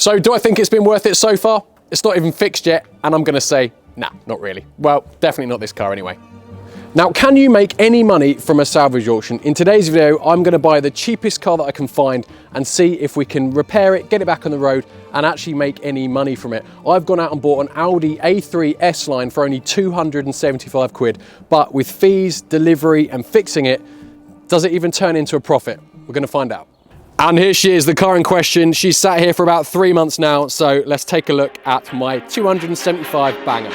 So do I think it's been worth it so far? It's not even fixed yet, and I'm gonna say, nah, not really. Well, definitely not this car anyway. Now, can you make any money from a salvage auction? In today's video, I'm gonna buy the cheapest car that I can find and see if we can repair it, get it back on the road, and actually make any money from it. I've gone out and bought an Audi A3 S line for only 275 quid, but with fees, delivery, and fixing it, does it even turn into a profit? We're gonna find out. And here she is, the car in question. She's sat here for about 3 months now, so let's take a look at my 275 banger.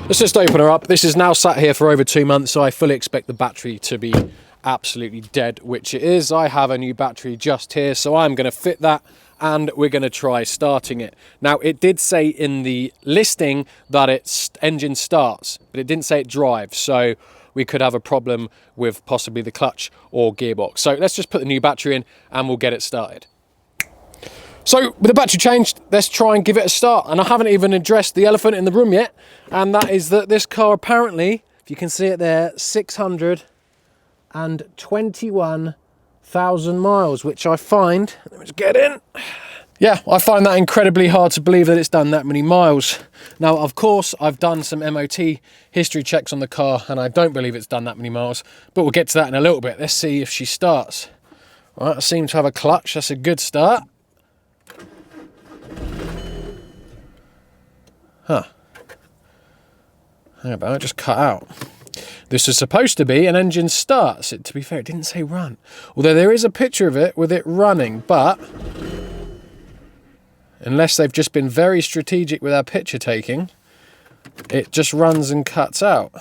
Let's just open her up. This is now sat here for over 2 months, so I fully expect the battery to be absolutely dead, which it is. I have a new battery just here, so I'm going to fit that and we're going to try starting it. Now, it did say in the listing that its engine starts, but it didn't say it drives, so we could have a problem with possibly the clutch or gearbox. So let's just put the new battery in and we'll get it started. So with the battery changed, let's try and give it a start. And I haven't even addressed the elephant in the room yet. And that is that this car apparently, if you can see it there, 621,000 miles, which I find, let me just get in. Yeah, I find that incredibly hard to believe that it's done that many miles. Now, of course, I've done some MOT history checks on the car and I don't believe it's done that many miles, but we'll get to that in a little bit. Let's see if she starts. All right, I seem to have a clutch. That's a good start. Huh. Hang about, it just cut out. This is supposed to be an engine start. So to be fair, it didn't say run. Although there is a picture of it with it running, but unless they've just been very strategic with our picture taking, it just runs and cuts out.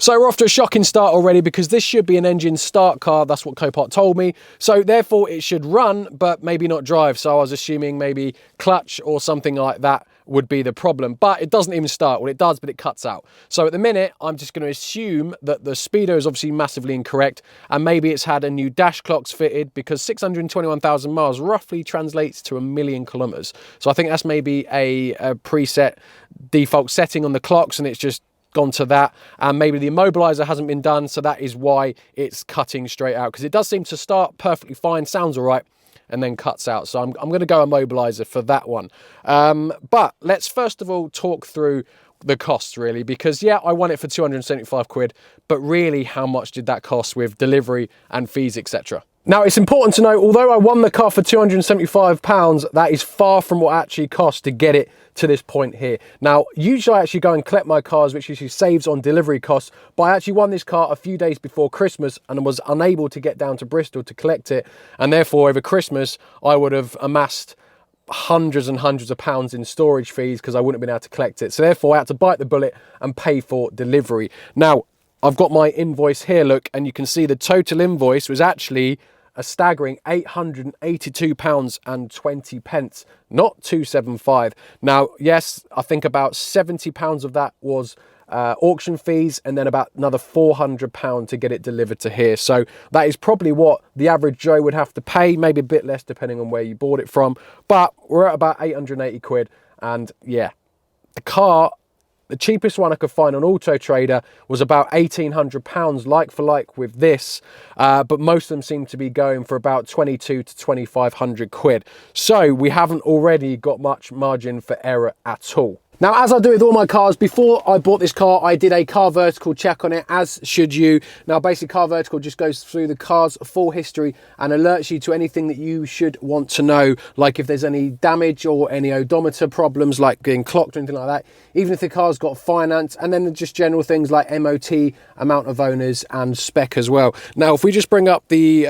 So we're off to a shocking start already because this should be an engine start car. That's what Copart told me. So therefore it should run, but maybe not drive. So I was assuming maybe clutch or something like that would be the problem, but it doesn't even start. Well, it does, but it cuts out. So at the minute, I'm just going to assume that the speedo is obviously massively incorrect, and maybe it's had a new dash clocks fitted because 621,000 miles roughly translates to 1,000,000 kilometers. So I think that's maybe a preset default setting on the clocks, and it's just gone to that, and maybe the immobilizer hasn't been done, so that is why it's cutting straight out, because it does seem to start perfectly fine, sounds all right, and then cuts out. So I'm going to go immobilizer for that one. But let's first of all talk through the costs really, because yeah, I won it for 275 quid, but really how much did that cost with delivery and fees, etc. Now, it's important to know, although I won the car for £275, that is far from what it actually cost to get it to this point here. Now, usually I actually go and collect my cars, which usually saves on delivery costs, but I actually won this car a few days before Christmas and was unable to get down to Bristol to collect it. And therefore, over Christmas, I would have amassed hundreds and hundreds of pounds in storage fees because I wouldn't have been able to collect it. So therefore, I had to bite the bullet and pay for delivery. Now, I've got my invoice here, look, and you can see the total invoice was actually a staggering £882.20, not 275. Now, yes, I think about £70 of that was auction fees, and then about another £400 to get it delivered to here. So that is probably what the average Joe would have to pay, maybe a bit less depending on where you bought it from. But we're at about 880 quid, and yeah, the car, the cheapest one I could find on Auto Trader was about £1,800 like for like with this, but most of them seem to be going for about 22 to 2,500 quid. So we haven't already got much margin for error at all. Now, as I do with all my cars, before I bought this car, I did a CarVertical check on it, as should you. Now, basically, CarVertical just goes through the car's full history and alerts you to anything that you should want to know, like if there's any damage or any odometer problems, like getting clocked or anything like that, even if the car's got finance, and then just general things like MOT, amount of owners, and spec as well. Now, if we just bring up the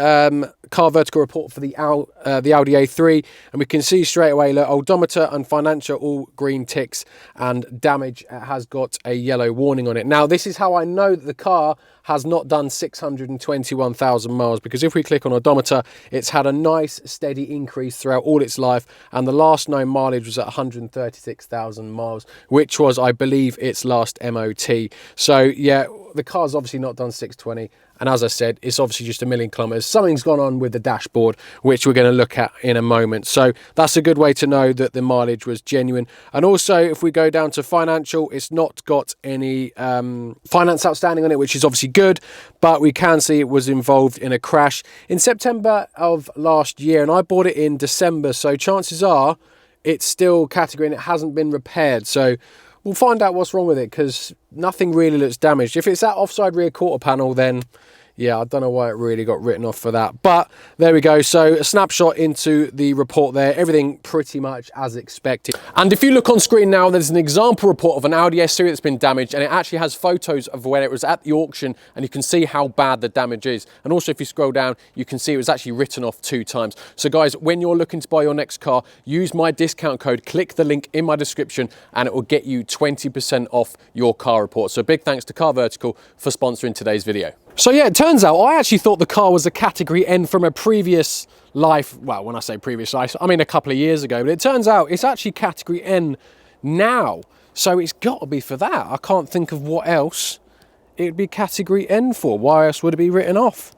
CarVertical report for the Audi A3, and we can see straight away, look, odometer and financial all green ticks, and damage has got a yellow warning on it. Now, this is how I know that the car has not done 621,000 miles, because if we click on odometer, it's had a nice steady increase throughout all its life, and the last known mileage was at 136,000 miles, which was, I believe, its last MOT. So yeah, the car's obviously not done 620, and as I said, it's obviously just 1,000,000 kilometers. Something's gone on with the dashboard, which we're going to look at in a moment. So that's a good way to know that the mileage was genuine. And also, if we go down to financial, it's not got any finance outstanding on it, which is obviously good, but we can see it was involved in a crash in September of last year, and I bought it in December, so chances are it's still category and it hasn't been repaired. So we'll find out what's wrong with it, because nothing really looks damaged. If it's that offside rear quarter panel, then yeah, I don't know why it really got written off for that. But there we go. So a snapshot into the report there. Everything pretty much as expected. And if you look on screen now, there's an example report of an Audi S3 that's been damaged, and it actually has photos of when it was at the auction, and you can see how bad the damage is. And also, if you scroll down, you can see it was actually written off 2 times. So guys, when you're looking to buy your next car, use my discount code, click the link in my description, and it will get you 20% off your car report. So big thanks to CarVertical for sponsoring today's video. So yeah, it turns out I actually thought the car was a category N from a previous life. Well, when I say previous life, I mean a couple of years ago, but it turns out it's actually category N now. So it's got to be for that. I can't think of what else it would be category N for. Why else would it be written off?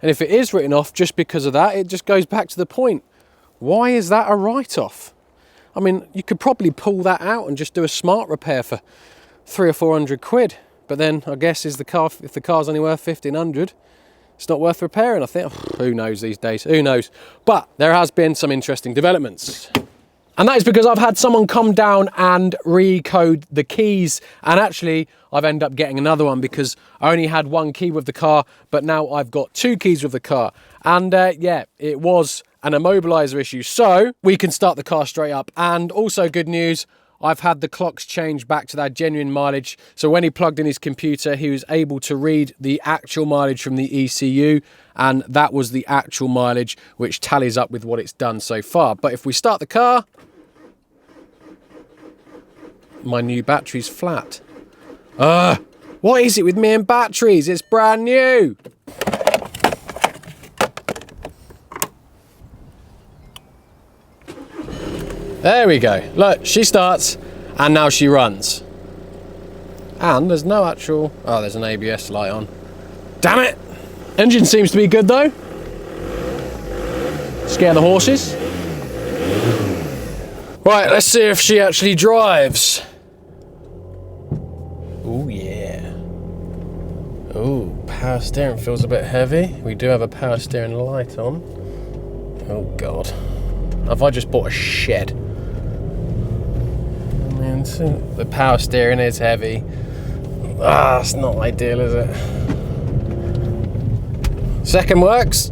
And if it is written off just because of that, it just goes back to the point. Why is that a write-off? I mean, you could probably pull that out and just do a smart repair for 300 or 400 quid. But then I guess if the car's only worth 1,500, it's not worth repairing. I think, who knows these days, who knows? But there has been some interesting developments. And that is because I've had someone come down and recode the keys. And actually, I've ended up getting another one because I only had 1 key with the car, but now I've got 2 keys with the car. And yeah, it was an immobilizer issue. So we can start the car straight up. And also good news, I've had the clocks changed back to that genuine mileage. So when he plugged in his computer, he was able to read the actual mileage from the ECU, and that was the actual mileage, which tallies up with what it's done so far. But if we start the car, my new battery's flat. What is it with me and batteries? It's brand new. There we go. Look, she starts, and now she runs. And there's no actual... Oh, there's an ABS light on. Damn it! Engine seems to be good, though. Scare the horses. Right, let's see if she actually drives. Oh, yeah. Oh, power steering feels a bit heavy. We do have a power steering light on. Oh, God. Have I just bought a shed? The power steering is heavy. It's not ideal, is it? Second works.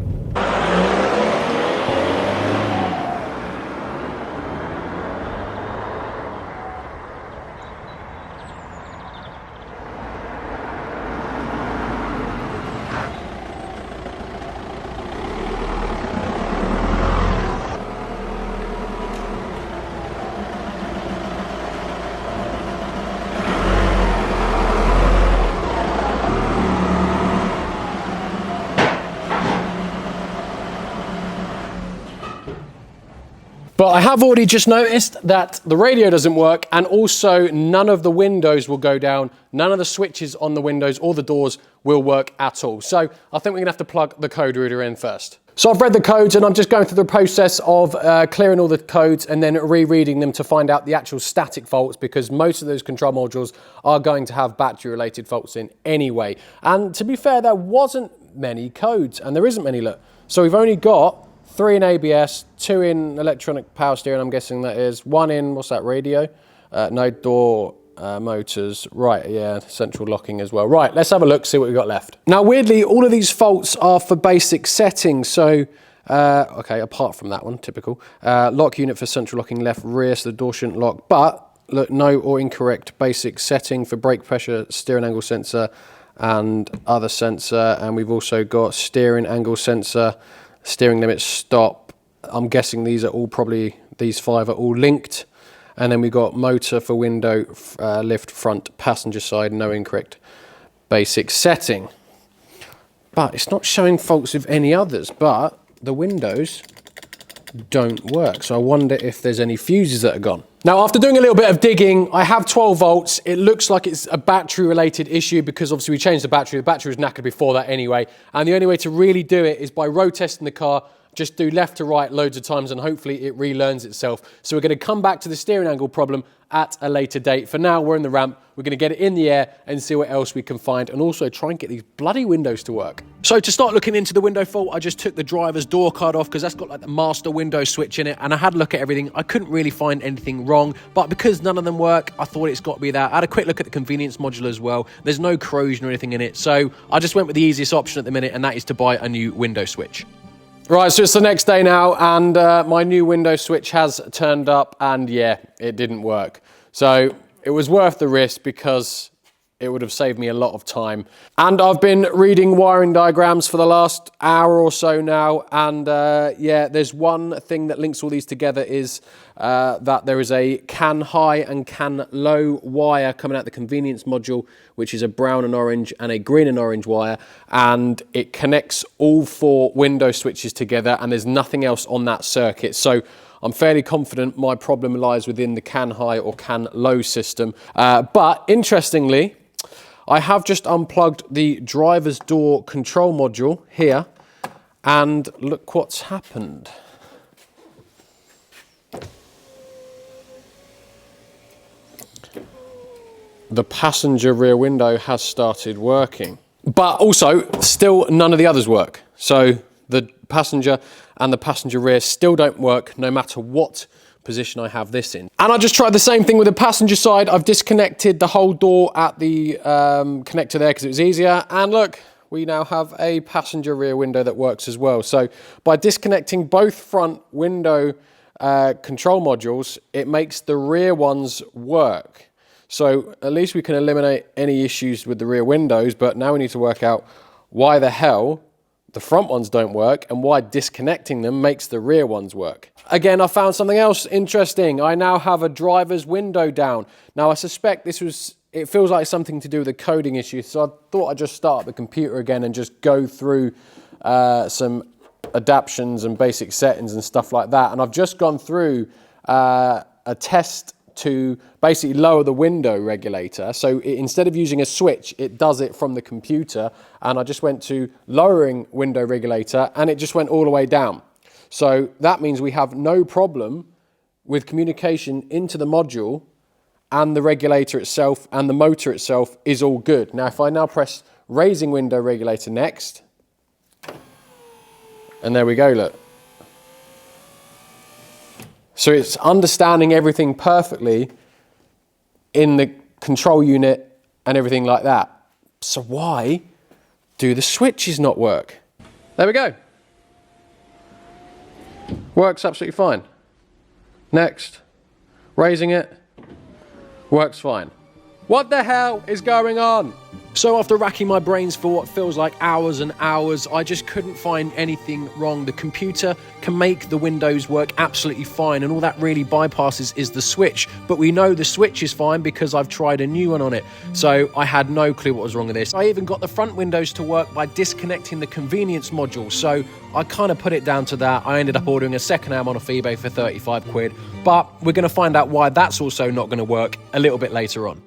But I have already just noticed that the radio doesn't work, and also none of the windows will go down. None of the switches on the windows or the doors will work at all. So I think we're gonna have to plug the code reader in first. So I've read the codes, and I'm just going through the process of clearing all the codes and then rereading them to find out the actual static faults, because most of those control modules are going to have battery related faults in anyway. And to be fair, there wasn't many codes, and there isn't many, look. So we've only got 3 in ABS, 2 in electronic power steering, I'm guessing that is, 1 in, what's that, radio? No, door, motors, right, yeah, central locking as well. Right, let's have a look, see what we've got left. Now, weirdly, all of these faults are for basic settings, so, okay, apart from that one, typical. Lock unit for central locking left rear, so the door shouldn't lock, but, look, no or incorrect basic setting for brake pressure, steering angle sensor, and other sensor, and we've also got steering angle sensor, steering limit, stop. I'm guessing these are all probably, these 5 are all linked. And then we've got motor for window, lift, front, passenger side, no incorrect basic setting. But it's not showing faults with any others, but the windows don't work. So I wonder if there's any fuses that are gone. Now, after doing a little bit of digging, I have 12 volts. It looks like it's a battery related issue because obviously we changed the battery. The battery was knackered before that anyway. And the only way to really do it is by road testing the car. Just do left to right loads of times and hopefully it relearns itself. So we're going to come back to the steering angle problem at a later date. For now, we're in the ramp. We're going to get it in the air and see what else we can find and also try and get these bloody windows to work. So to start looking into the window fault, I just took the driver's door card off because that's got like the master window switch in it, and I had a look at everything. I couldn't really find anything wrong, but because none of them work, I thought it's got to be that. I had a quick look at the convenience module as well. There's no corrosion or anything in it, so I just went with the easiest option at the minute, and that is to buy a new window switch. Right, so it's the next day now, and my new window switch has turned up, and yeah, it didn't work. So it was worth the risk because it would have saved me a lot of time. And I've been reading wiring diagrams for the last hour or so now, and yeah, there's one thing that links all these together is that there is a CAN high and CAN low wire coming out the convenience module, which is a brown and orange and a green and orange wire, and it connects all 4 window switches together, and there's nothing else on that circuit. So I'm fairly confident my problem lies within the CAN high or CAN low system. But interestingly, I have just unplugged the driver's door control module here, and look what's happened. The passenger rear window has started working, but also still none of the others work. So the passenger and the passenger rear still don't work no matter what position I have this in. And I just tried the same thing with the passenger side. I've disconnected the whole door at the connector there because it was easier. And look, we now have a passenger rear window that works as well. So by disconnecting both front window control modules, it makes the rear ones work. So at least we can eliminate any issues with the rear windows, but now we need to work out why the hell the front ones don't work and why disconnecting them makes the rear ones work. Again, I found something else interesting. I now have a driver's window down. Now I suspect it feels like something to do with a coding issue, so I thought I'd just start the computer again and just go through some adaptions and basic settings and stuff like that. And I've just gone through a test to basically lower the window regulator. So instead of using a switch, it does it from the computer. And I just went to lowering window regulator and it just went all the way down. So that means we have no problem with communication into the module, and the regulator itself and the motor itself is all good. Now, if I now press raising window regulator next, and there we go, look. So it's understanding everything perfectly in the control unit and everything like that. So why do the switches not work? There we go. Works absolutely fine. Next. Raising it. Works fine. What the hell is going on? So after racking my brains for what feels like hours and hours, I just couldn't find anything wrong. The computer can make the windows work absolutely fine, and all that really bypasses is the switch. But we know the switch is fine because I've tried a new one on it. So I had no clue what was wrong with this. I even got the front windows to work by disconnecting the convenience module. So I kind of put it down to that. I ended up ordering a second-hand one off eBay for 35 quid. But we're going to find out why that's also not going to work a little bit later on.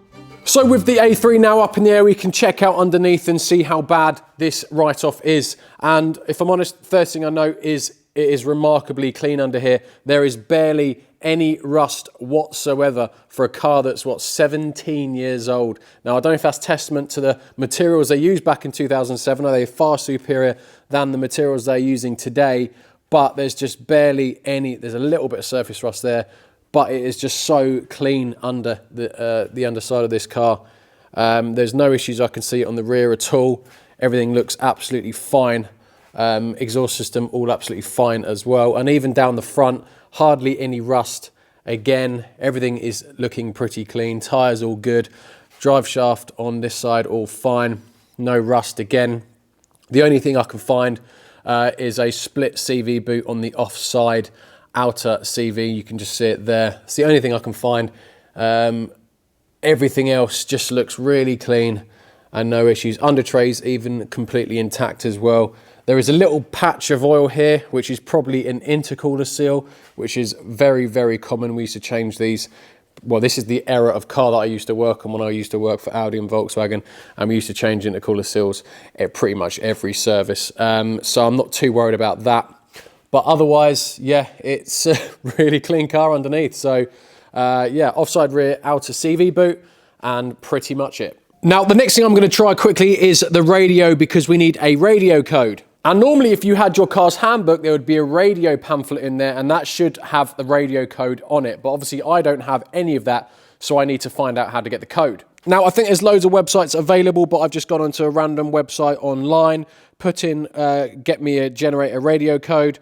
So with the A3 now up in the air, we can check out underneath and see how bad this write-off is. And if I'm honest, first thing I know is it is remarkably clean under here. There is barely any rust whatsoever for a car that's, 17 years old. Now, I don't know if that's testament to the materials they used back in 2007. Are they far superior than the materials they're using today? But there's just barely any, there's a little bit of surface rust there, but it is just so clean under the underside of this car. There's no issues I can see on the rear at all. Everything looks absolutely fine. Exhaust system, all absolutely fine as well. And even down the front, hardly any rust. Again, everything is looking pretty clean. Tyres all good. Drive shaft on this side, all fine. No rust again. The only thing I can find is a split CV boot on the offside outer CV. You can just see it there. It's the only thing I can find. Everything else just looks really clean and no issues. Under trays even completely intact as well. There is a little patch of oil here, which is probably an intercooler seal, which is very, very common. We used to change these. Well, this is the era of car that I used to work on when I used to work for Audi and Volkswagen, and we used to change intercooler seals at pretty much every service. So I'm not too worried about that. But otherwise, yeah, it's a really clean car underneath. So yeah, offside rear outer CV boot and pretty much it. Now, the next thing I'm going to try quickly is the radio, because we need a radio code. And normally if you had your car's handbook, there would be a radio pamphlet in there, and that should have the radio code on it. But obviously I don't have any of that, so I need to find out how to get the code. Now, I think there's loads of websites available, but I've just gone onto a random website online, put in, generate a radio code.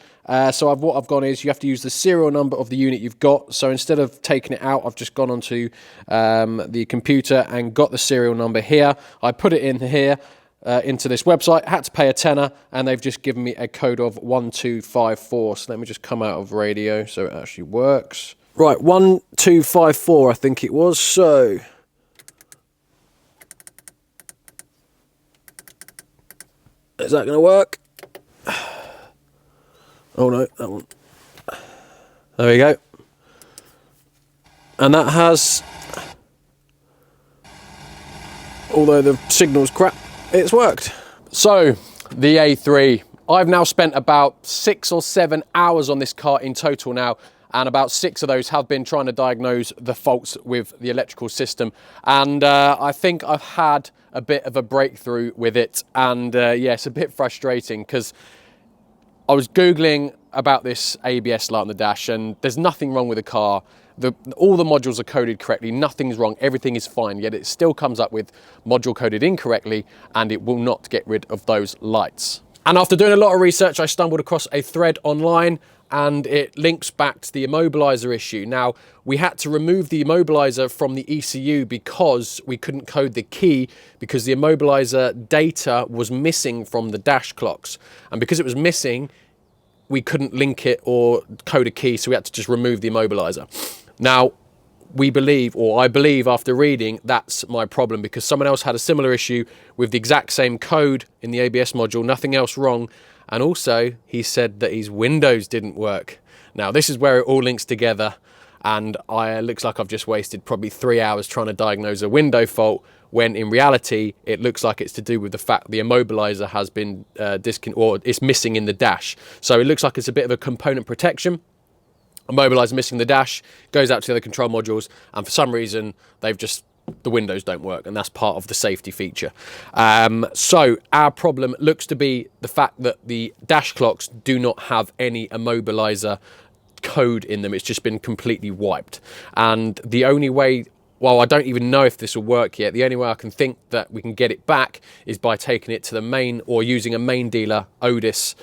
So what I've gone is you have to use the serial number of the unit you've got. So instead of taking it out, I've just gone onto the computer and got the serial number here. I put it in here. Into this website, had to pay a tenner, and they've just given me a code of 1254. So let me just come out of radio so it actually works. Right, 1254 I think it was. So is that going to work? Oh no, that one. There we go. And that has, although the signal's crap, it's worked. So the A3, I've now spent about 6 or 7 hours on this car in total now, and about 6 of those have been trying to diagnose the faults with the electrical system. And I think I've had a bit of a breakthrough with it. And yeah, it's a bit frustrating because I was Googling about this ABS light on the dash, and there's nothing wrong with the car. All the modules are coded correctly, nothing's wrong, everything is fine, yet it still comes up with module coded incorrectly, and it will not get rid of those lights. And after doing a lot of research, I stumbled across a thread online, and it links back to the immobilizer issue. Now, we had to remove the immobilizer from the ECU because we couldn't code the key, because the immobilizer data was missing from the dash clocks. And because it was missing, we couldn't link it or code a key, so we had to just remove the immobilizer. Now, we believe, or I believe after reading, that's my problem, because someone else had a similar issue with the exact same code in the ABS module, nothing else wrong. And also, he said that his windows didn't work. Now, this is where it all links together, and it looks like I've just wasted probably 3 hours trying to diagnose a window fault, when in reality, it looks like it's to do with the fact the immobilizer has been or it's missing in the dash. So it looks like it's a bit of a component protection. Immobilizer missing the dash, goes out to the other control modules, and for some reason the windows don't work, and that's part of the safety feature. So our problem looks to be the fact that the dash clocks do not have any immobilizer code in them. It's just been completely wiped, and the only way, well, I don't even know if this will work yet. The only way I can think that we can get it back is by taking it to the main, or using a main dealer, Odis,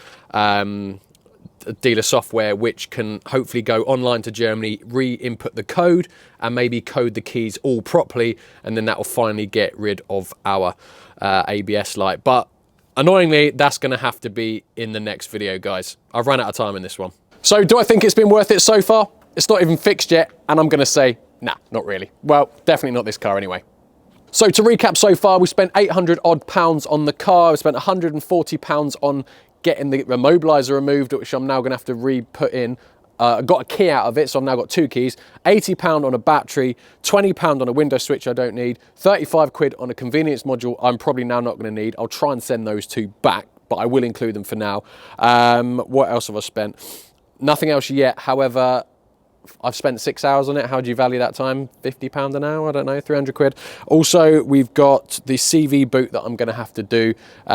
dealer software, which can hopefully go online to Germany, re-input the code, and maybe code the keys all properly, and then that will finally get rid of our ABS light. But annoyingly, that's going to have to be in the next video, guys. I've run out of time in this one. So do I think it's been worth it so far? It's not even fixed yet, and I'm going to say, nah, not really. Well, definitely not this car anyway. So to recap so far, we spent 800 odd pounds on the car. We spent 140 pounds on getting the immobilizer removed, which I'm now going to have to re-put in. I got a key out of it, so I've now got 2 keys. £80 on a battery, £20 on a window switch I don't need, 35 quid on a convenience module I'm probably now not going to need. I'll try and send those 2 back, but I will include them for now. What else have I spent? Nothing else yet. However, I've spent 6 hours on it. How do you value that time? £50 an hour? I don't know, 300 quid. Also, we've got the CV boot that I'm going to have to do,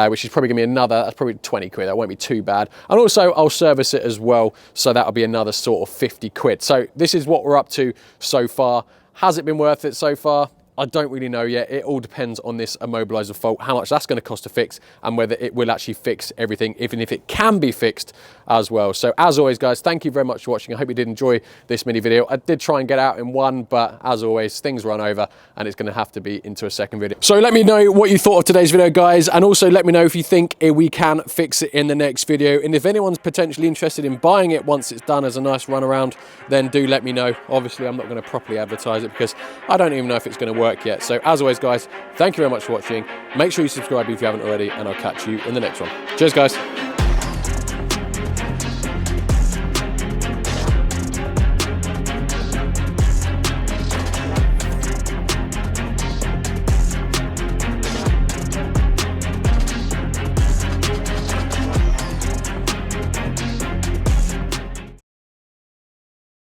which is probably going to be that's probably 20 quid. That won't be too bad. And also, I'll service it as well, so that'll be another sort of 50 quid. So this is what we're up to so far. Has it been worth it so far? I don't really know yet. It all depends on this immobilizer fault, how much that's going to cost to fix, and whether it will actually fix everything, even if it can be fixed as well. So as always, guys, thank you very much for watching. I hope you did enjoy this mini video. I did try and get out in one, but as always, things run over and it's going to have to be into a second video. So let me know what you thought of today's video, guys, and also let me know if you think we can fix it in the next video. And if anyone's potentially interested in buying it once it's done as a nice run around, then do let me know. Obviously, I'm not going to properly advertise it because I don't even know if it's going to work yet. So as always, guys, thank you very much for watching. Make sure you subscribe if you haven't already, and I'll catch you in the next one. Cheers, guys.